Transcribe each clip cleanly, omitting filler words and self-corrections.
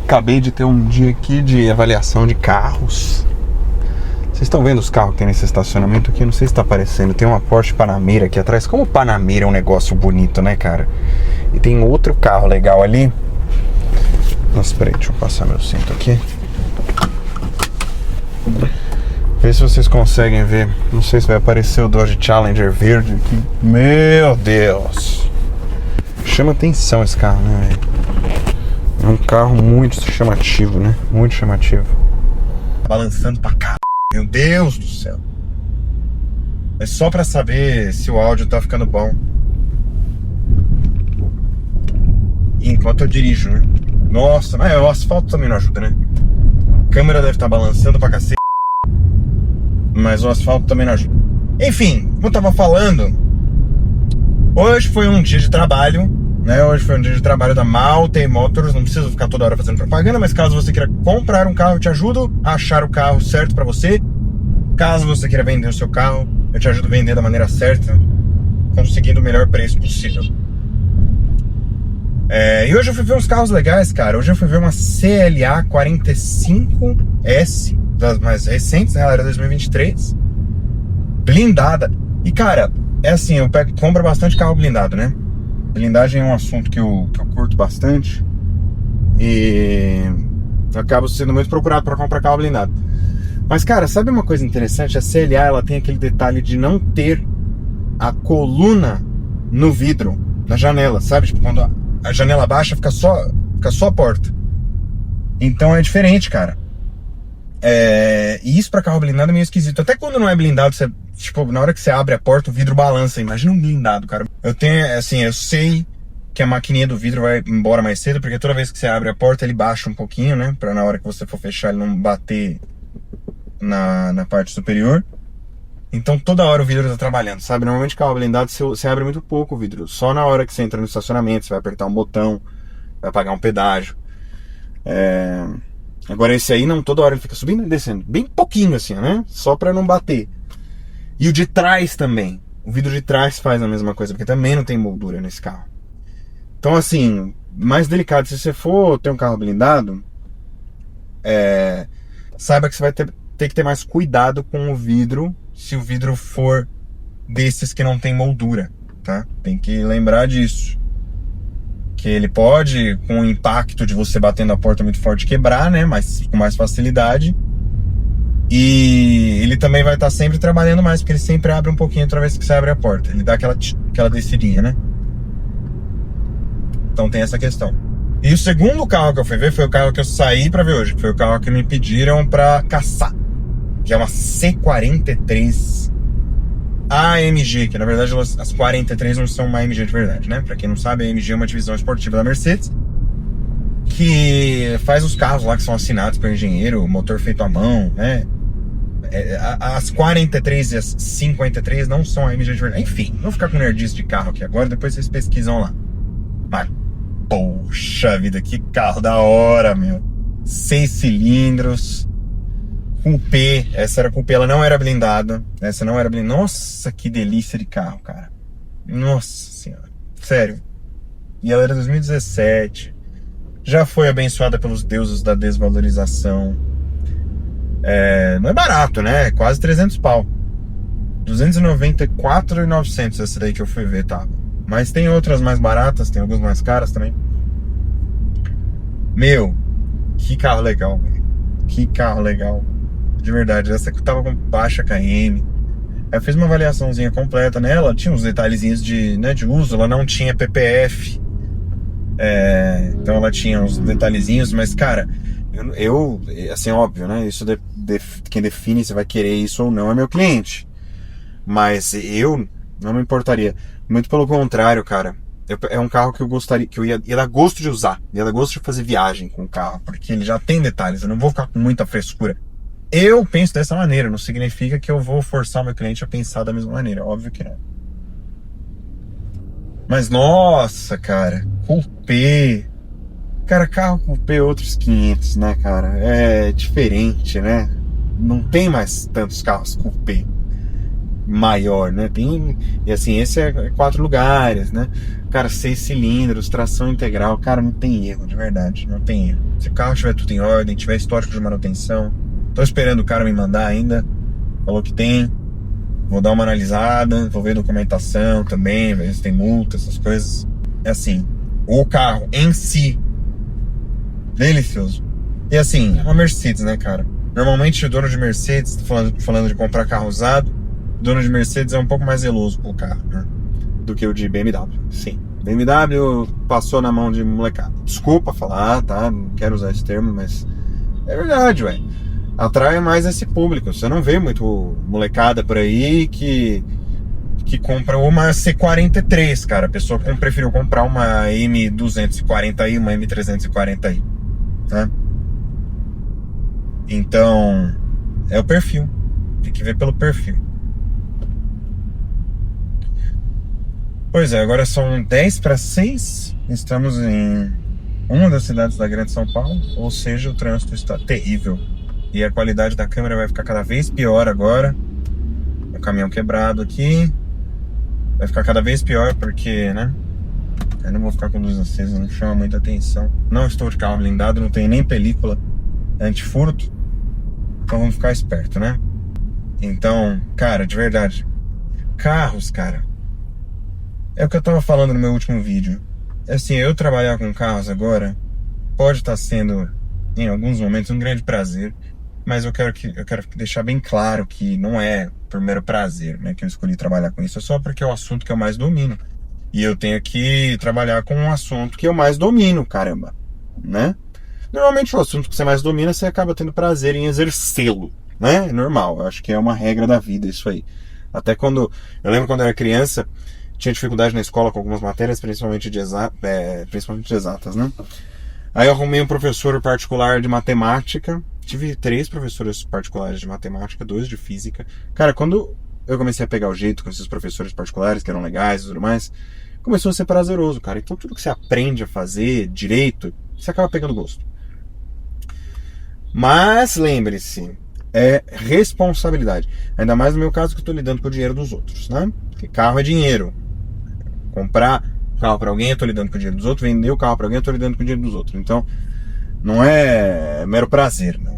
Acabei de ter um dia aqui de avaliação de carros. Vocês estão vendo os carros que tem nesse estacionamento aqui? Não sei se está aparecendo. Tem uma Porsche Panamera aqui atrás. Como o Panamera é um negócio bonito, né, cara? E tem outro carro legal ali. Nossa, peraí, deixa eu passar meu cinto aqui. Vê se vocês conseguem ver. Não sei se vai aparecer o Dodge Challenger verde aqui. Meu Deus! Chama atenção esse carro, né, velho? É um carro muito chamativo, né? Muito chamativo. Balançando pra cá. Meu Deus do céu. É só pra saber se o áudio tá ficando bom. E enquanto eu dirijo, né? Nossa, mas o asfalto também não ajuda, né? A câmera deve estar balançando pra cacete. Mas o asfalto também não ajuda. Enfim, como eu tava falando, hoje foi um dia de trabalho, né? Hoje foi um dia de trabalho da Malte Motors. Não preciso ficar toda hora fazendo propaganda, mas caso você queira comprar um carro, eu te ajudo a achar o carro certo pra você. Caso você queira vender o seu carro, eu te ajudo a vender da maneira certa, conseguindo o melhor preço possível. E hoje eu fui ver uns carros legais, cara. Hoje eu fui ver uma CLA 45S, das mais recentes, né? Ela era 2023, blindada. E, cara, é assim, eu compro bastante carro blindado, né? Blindagem é um assunto que eu curto bastante. E eu acabo sendo muito procurado para comprar carro blindado. Mas, cara, sabe uma coisa interessante? A CLA, ela tem aquele detalhe de não ter a coluna no vidro, na janela, sabe? Tipo, quando a janela baixa, fica só a porta. Então é diferente, cara. E isso pra carro blindado é meio esquisito. Até quando não é blindado, você, tipo, na hora que você abre a porta, o vidro balança. Imagina um blindado, cara. Eu sei que a maquininha do vidro vai embora mais cedo, porque toda vez que você abre a porta, ele baixa um pouquinho, né? Pra na hora que você for fechar, ele não bater na parte superior. Então toda hora o vidro tá trabalhando, sabe? Normalmente carro blindado você abre muito pouco o vidro. Só na hora que você entra no estacionamento, você vai apertar um botão, vai pagar um pedágio. Agora esse aí não, toda hora ele fica subindo e descendo. Bem pouquinho assim, né? Só pra não bater. E o de trás também. O vidro de trás faz a mesma coisa, porque também não tem moldura nesse carro. Então assim, mais delicado, se você for ter um carro blindado, saiba que você vai ter que ter mais cuidado com o vidro, se o vidro for desses que não tem moldura, tá? Tem que lembrar disso. Que ele pode, com o impacto de você batendo a porta muito forte, quebrar, né? Mas com mais facilidade. E ele também vai estar sempre trabalhando mais, porque ele sempre abre um pouquinho toda vez que você abre a porta. Ele dá aquela descidinha, né? Então tem essa questão. E o segundo carro que eu fui ver foi o carro que eu saí pra ver hoje, que foi o carro que me pediram pra caçar, que é uma C43 AMG, que na verdade as 43 não são uma AMG de verdade, né? Pra quem não sabe, a AMG é uma divisão esportiva da Mercedes, que faz os carros lá que são assinados pelo engenheiro, motor feito à mão, né? As 43 e as 53 não são AMG de verdade. Enfim, não vou ficar com nerdice de carro aqui agora, depois vocês pesquisam lá. Mas, poxa vida, que carro da hora, meu. 6 cilindros, Coupé. Essa era Coupé, ela não era blindada. Essa não era blindada. Nossa, que delícia de carro, cara. Nossa senhora, sério. E ela era 2017. Já foi abençoada pelos deuses da desvalorização. Não é barato, né? É quase 300 pau. 294.900 essa daí que eu fui ver, tá? Mas tem outras mais baratas, tem algumas mais caras também. Meu, que carro legal, velho. Que carro legal. De verdade, essa que tava com baixa KM. Eu fiz uma avaliaçãozinha completa nela. Tinha uns detalhezinhos de uso. Ela não tinha PPF. Então ela tinha uns detalhezinhos. Mas, cara, eu assim, óbvio, né? Isso quem define se vai querer isso ou não é meu cliente. Mas eu não me importaria. Muito pelo contrário, cara. É um carro que eu gostaria, que eu ia dar gosto de usar. Ia dar gosto de fazer viagem com o carro. Porque ele já tem detalhes. Eu não vou ficar com muita frescura. Eu penso dessa maneira. Não significa que eu vou forçar o meu cliente a pensar da mesma maneira. Óbvio que não. Mas nossa, cara. Coupé. Cara, carro Coupé é outros 500, né, cara? É diferente, né? Não tem mais tantos carros Coupé. maior, né? Tem, e assim, esse é 4 lugares, né? Cara, 6 cilindros, tração integral, cara, não tem erro, de verdade, não tem erro. Se o carro tiver tudo em ordem, tiver histórico de manutenção, tô esperando o cara me mandar ainda, falou que tem, vou dar uma analisada, vou ver documentação também, ver se tem multa, essas coisas. É assim, o carro em si, delicioso. E assim, é uma Mercedes, né, cara? Normalmente o dono de Mercedes, falando de comprar carro usado, o dono de Mercedes é um pouco mais zeloso com o carro, né? Do que o de BMW. Sim. BMW passou na mão de molecada. Desculpa falar, tá? Não quero usar esse termo, mas é verdade, ué. Atrai mais esse público. Você não vê muito molecada por aí que compra uma C43, cara. A pessoa preferiu comprar uma M240i, uma M340i, né? Então, é o perfil. Tem que ver pelo perfil. Pois é, agora são 10 para 6. Estamos em uma das cidades da Grande São Paulo. Ou seja, o trânsito está terrível. E a qualidade da câmera vai ficar cada vez pior agora. O caminhão quebrado aqui. Vai ficar cada vez pior porque, né? Eu não vou ficar com luz acesa, não chama muita atenção. Não estou de carro blindado, não tenho nem película antifurto. Então vamos ficar esperto, né? Então, cara, de verdade, carros, cara, é o que eu tava falando no meu último vídeo. Assim, eu trabalhar com carros agora pode estar sendo, em alguns momentos, um grande prazer. Mas eu quero deixar bem claro que não é por mero prazer, né, que eu escolhi trabalhar com isso. É só porque é o assunto que eu mais domino. E eu tenho que trabalhar com um assunto que eu mais domino, caramba, né? Normalmente o assunto que você mais domina, você acaba tendo prazer em exercê-lo, né? É normal, eu acho que é uma regra da vida isso aí. Até quando... Eu lembro quando eu era criança, tinha dificuldade na escola com algumas matérias, principalmente de exatas, né? Aí eu arrumei um professor particular de matemática. Tive 3 professores particulares de matemática, 2 de física. Cara, quando eu comecei a pegar o jeito com esses professores particulares, que eram legais e tudo mais, começou a ser prazeroso, cara. Então tudo que você aprende a fazer direito, você acaba pegando gosto. Mas lembre-se, é responsabilidade. Ainda mais no meu caso que eu estou lidando com o dinheiro dos outros, né? Porque carro é dinheiro. Comprar carro para alguém, eu estou lidando com o dinheiro dos outros. Vender o carro para alguém, eu estou lidando com o dinheiro dos outros. Então, não é mero prazer, não.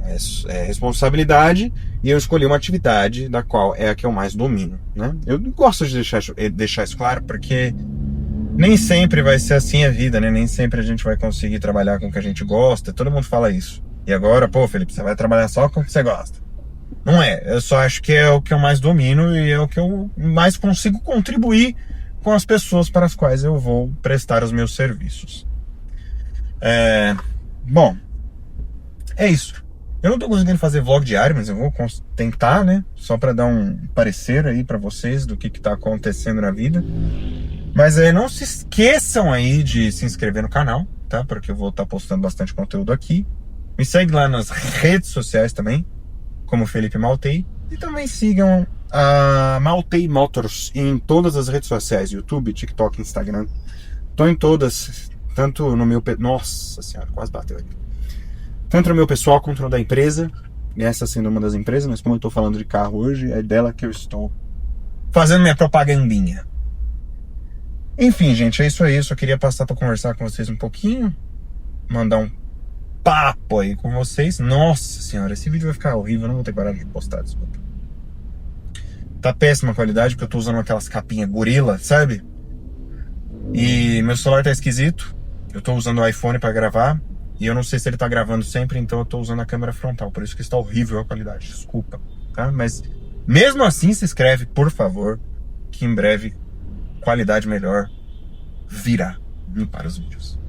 É responsabilidade. E eu escolhi uma atividade da qual é a que eu mais domino, né? Eu gosto de deixar isso claro, porque nem sempre vai ser assim a vida, né? Nem sempre a gente vai conseguir trabalhar com o que a gente gosta. Todo mundo fala isso. E agora, pô, Felipe, você vai trabalhar só com o que você gosta. Não é. Eu só acho que é o que eu mais domino e é o que eu mais consigo contribuir com as pessoas para as quais eu vou prestar os meus serviços. Bom, é isso. Eu não tô conseguindo fazer vlog diário, mas eu vou tentar, né? Só para dar um parecer aí para vocês do que tá acontecendo na vida. Mas não se esqueçam aí de se inscrever no canal, tá? Porque eu vou estar postando bastante conteúdo aqui. Me segue lá nas redes sociais também, como Felipe Maltei. E também sigam a Maltei Motors em todas as redes sociais, YouTube, TikTok, Instagram. Tô em todas, tanto no meu... Nossa senhora, quase bateu aqui. Tanto no meu pessoal quanto no da empresa. E essa sendo uma das empresas, mas como eu tô falando de carro hoje, é dela que eu estou fazendo minha propagandinha. Enfim, gente, é isso aí. Eu só queria passar para conversar com vocês um pouquinho. Mandar um papo aí com vocês. Nossa senhora, esse vídeo vai ficar horrível. Eu não vou ter coragem de postar, desculpa. Tá péssima a qualidade, porque eu tô usando aquelas capinhas gorila, sabe? E meu celular tá esquisito. Eu tô usando o iPhone pra gravar. E eu não sei se ele tá gravando sempre, então eu tô usando a câmera frontal. Por isso que está horrível a qualidade, desculpa, tá? Mas mesmo assim, se inscreve, por favor, que em breve qualidade melhor virá para os vídeos.